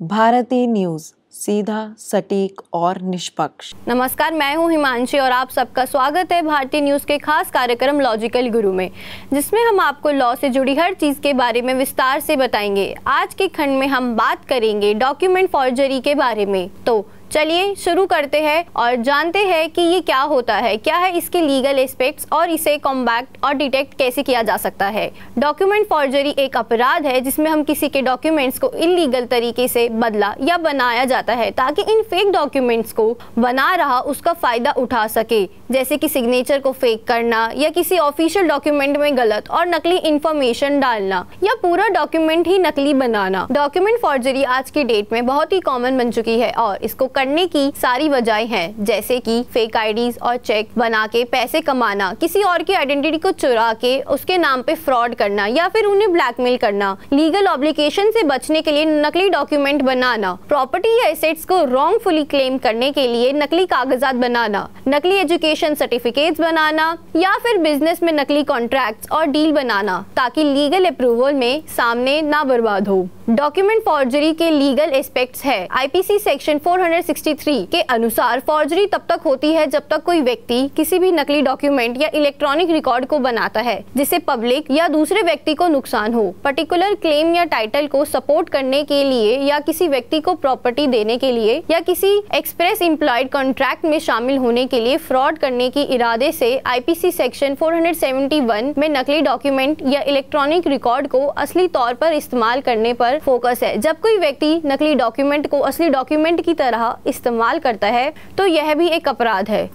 भारतीय न्यूज, सीधा, सटीक और निष्पक्ष। नमस्कार, मैं हूं हिमांशी और आप सबका स्वागत है भारतीय न्यूज के खास कार्यक्रम लॉजिकल गुरु में, जिसमें हम आपको लॉ से जुड़ी हर चीज के बारे में विस्तार से बताएंगे। आज के खंड में हम बात करेंगे डॉक्यूमेंट फॉर्जरी के बारे में। तो चलिए शुरू करते हैं और जानते हैं कि ये क्या होता है, क्या है इसके लीगल एस्पेक्ट्स और इसे कॉम्बैक्ट और डिटेक्ट कैसे किया जा सकता है। डॉक्यूमेंट फॉर्जरी एक अपराध है जिसमें हम किसी के डॉक्यूमेंट्स को इलीगल तरीके से बदला या बनाया जाता है ताकि इन फेक डॉक्यूमेंट्स को बना रहा उसका फायदा उठा सके, जैसे कि सिग्नेचर को फेक करना या किसी ऑफिशियल डॉक्यूमेंट में गलत और नकली इंफॉर्मेशन डालना या पूरा डॉक्यूमेंट ही नकली बनाना। डॉक्यूमेंट फॉर्जरी आज की डेट में बहुत ही कॉमन बन चुकी है और इसको करने की सारी वजहें हैं, जैसे कि फेक आईडीज और चेक बना के पैसे कमाना, किसी और की आइडेंटिटी को चुरा के उसके नाम पे फ्रॉड करना या फिर उन्हें ब्लैकमेल करना, लीगल ऑब्लिगेशन से बचने के लिए नकली डॉक्यूमेंट बनाना, प्रॉपर्टी या एसेट्स को रॉन्गफुली क्लेम करने के लिए नकली कागजात बनाना, नकली एजुकेशन सर्टिफिकेट्स बनाना या फिर बिजनेस में नकली कॉन्ट्रैक्ट्स और डील बनाना ताकि लीगल अप्रूवल में सामने ना बर्बाद हो। डॉक्यूमेंट फॉर्जरी के लीगल एस्पेक्ट्स है। आईपीसी सेक्शन 463 के अनुसार फॉर्जरी तब तक होती है जब तक कोई व्यक्ति किसी भी नकली डॉक्यूमेंट या इलेक्ट्रॉनिक रिकॉर्ड को बनाता है जिससे पब्लिक या दूसरे व्यक्ति को नुकसान हो, पर्टिकुलर क्लेम या टाइटल को सपोर्ट करने के लिए या किसी व्यक्ति को प्रॉपर्टी देने के लिए या किसी एक्सप्रेस इम्प्लॉयड कॉन्ट्रैक्ट में शामिल होने के लिए फ्रॉड करने की इरादे से आईपीसी सेक्शन 471 में नकली डॉक्यूमेंट या इलेक्ट्रॉनिक रिकॉर्ड को असली तौर पर इस्तेमाल करने पर फोकस है। जब कोई व्यक्ति नकली डॉक्यूमेंट को असली डॉक्यूमेंट की तरह इस्तेमाल करता है तो यह भी एक अपराध है।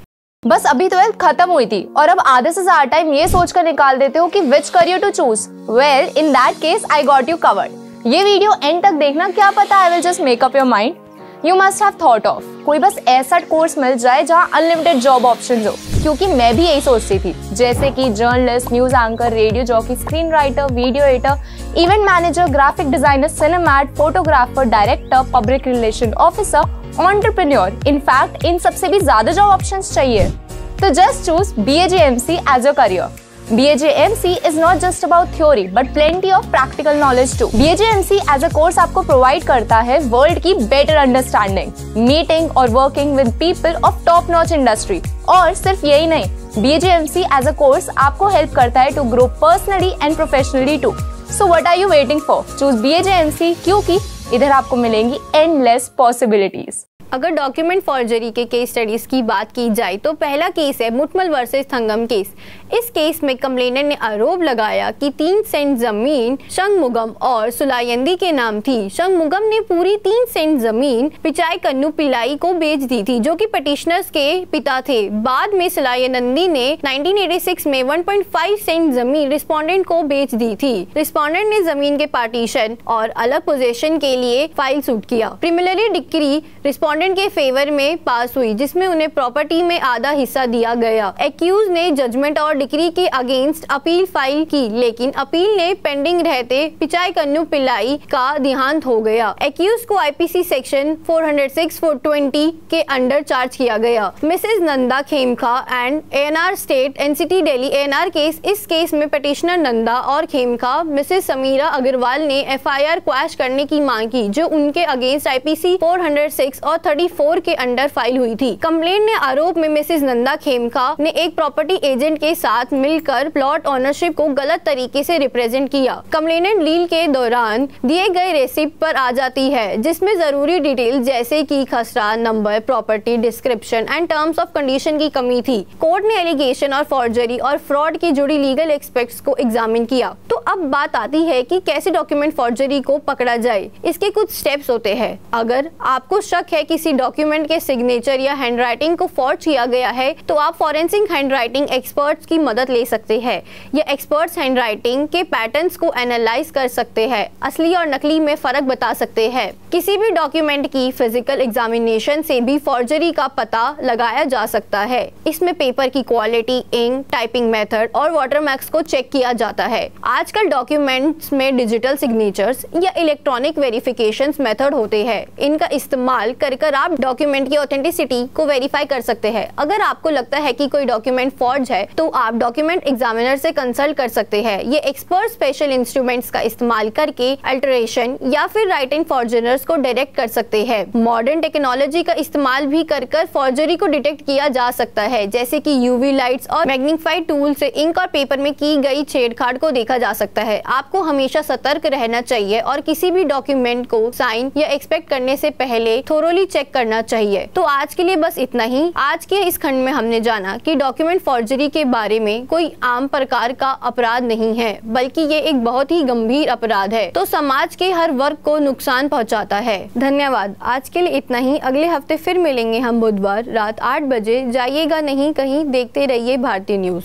बस अभी 12th खत्म हुई थी और अब आधे से ज्यादा टाइम ये सोचकर निकाल देते हो कि which career to choose. Well, in that case I got you covered. ये वीडियो एंड तक देखना, क्या पता I will just make up your mind. You must have thought of कोई बस ऐसा कोर्स मिल जाए जहाँ अनलिमिटेड जॉब ऑप्शन हो, क्योंकि मैं भी यही सोचती थी, जैसे कि journalist, news anchor, radio jockey, screen writer, video editor, event manager, graphic designer, सिनेमैट, photographer, director, public relation officer, entrepreneur. In fact इन सबसे भी ज्यादा जॉब ऑप्शंस चाहिए। तो just choose BAJMC as your career. BAJMC is not just about theory but plenty of practical knowledge too. BAJMC as a course आपको provide करता है world की better understanding, meeting और working with people of top notch industry। और सिर्फ यही नहीं, BAJMC as a course आपको help करता है to grow personally and professionally too. So what are you waiting for? Choose BAJMC क्योंकि इधर आपको मिलेंगी endless possibilities। अगर डॉक्यूमेंट फॉर्जरी के केस स्टडीज की बात की जाए तो पहला केस है मुटमल वर्सेस थंगम केस। इस केस में कंप्लेनेंट ने आरोप लगाया कि 3 सेंट जमीन शंगमुगम और सुलायंदी के नाम थी। शंगमुगम ने पूरी 3 सेंट जमीन पिचाई कन्नू पिलाई को बेच दी थी, जो कि पिटिशनर्स के पिता थे। बाद में सुलायनंदी ने 1986 में 1.5 सेंट जमीन रिस्पोंडेंट को बेच दी थी। रिस्पोंडेंट ने जमीन के पार्टीशन और अलग पोजीशन के लिए फाइल सूट किया। प्रिलिमिनरी डिक्री रिस्पोंडेंट के फेवर में पास हुई, जिसमें उन्हें प्रॉपर्टी में आधा हिस्सा दिया गया। एक्यूज ने जजमेंट और डिक्री के अगेंस्ट अपील फाइल की, लेकिन अपील ने पेंडिंग रहते पिचाई कन्नू पिलाई का देहांत हो गया। एक्यूज को आईपीसी सेक्शन 406-420 के अंडर चार्ज किया गया। Mrs Nanda Khemka and ANR state NCT Delhi ANR case. इस केस में पिटिशनर नंदा और खेमका मिसेस समीरा अग्रवाल ने FIR क्वैश करने की मांग की, जो उनके अगेंस्ट आईपीसी 406 और 34 के अंडर फाइल हुई थी। कंप्लेंट ने आरोप में मिसेस नंदा खेमका ने एक प्रॉपर्टी एजेंट के साथ मिलकर प्लॉट ओनरशिप को गलत तरीके से रिप्रेजेंट किया। कंप्लेनेंट डील के दौरान दिए गए रेसिप्ट पर आ जाती है, जिसमें जरूरी डिटेल जैसे कि खसरा number, property description and terms of condition की कमी थी। कोर्ट ने एलिगेशन और फॉर्जरी और फ्रॉड की जुड़ी लीगल एस्पेक्ट्स को एग्जामिन किया। तो अब बात आती है कि कैसे डॉक्यूमेंट फॉर्जरी को पकड़ा जाए। इसके कुछ स्टेप्स होते हैं। अगर आपको शक है किसी डॉक्यूमेंट के सिग्नेचर या हैंडराइटिंग को फॉर्ज किया गया है तो आप फॉरेंसिक हैंडराइटिंग एक्सपर्ट्स की मदद ले सकते हैं। ये एक्सपर्ट्स हैंडराइटिंग के पैटर्न्स को एनालाइज कर सकते हैं, असली और नकली में फर्क बता सकते हैं। किसी भी डॉक्यूमेंट की फिजिकल एग्जामिनेशन से भी फॉर्जरी का पता लगाया जा सकता है। इसमें पेपर की क्वालिटी, इंक, टाइपिंग मेथड और वाटरमार्क्स को चेक किया जाता है। आजकल डॉक्यूमेंट्स में डिजिटल सिग्नेचर्स या इलेक्ट्रॉनिक वेरिफिकेशन मेथड होते हैं। इनका इस्तेमाल कर कर आप डॉक्यूमेंट की ऑथेंटिसिटी को वेरीफाई कर सकते हैं। अगर आपको लगता है कि कोई डॉक्यूमेंट फॉर्ज है तो आप डॉक्यूमेंट एग्जामिनर से कंसल्ट कर सकते हैं। ये एक्सपर्ट स्पेशल इंस्ट्रूमेंट्स का इस्तेमाल करके अल्टरेशन या फिर राइटिंग फॉर्जरर्स को डायरेक्ट कर सकते हैं। मॉडर्न टेक्नोलॉजी का इस्तेमाल भी कर फॉर्जरी को डिटेक्ट किया जा सकता है, जैसे कि यूवी लाइट्स और मैग्नीफाइड टूल से इंक और पेपर में की गई छेड़छाड़ को देखा जा सकता है। आपको हमेशा सतर्क रहना चाहिए और किसी भी डॉक्यूमेंट को साइन या एक्सपेक्ट करने से पहले थोरोली चेक करना चाहिए। तो आज के लिए बस इतना ही। आज के इस खंड में हमने जाना कि डॉक्यूमेंट फॉर्जरी के बारे में कोई आम प्रकार का अपराध नहीं है, बल्कि ये एक बहुत ही गंभीर अपराध है, तो समाज के हर वर्ग को नुकसान पहुंचाता है। धन्यवाद। आज के लिए इतना ही। अगले हफ्ते फिर मिलेंगे हम बुधवार रात 8 बजे। जाइएगा नहीं कहीं, देखते रहिए भारतीय न्यूज।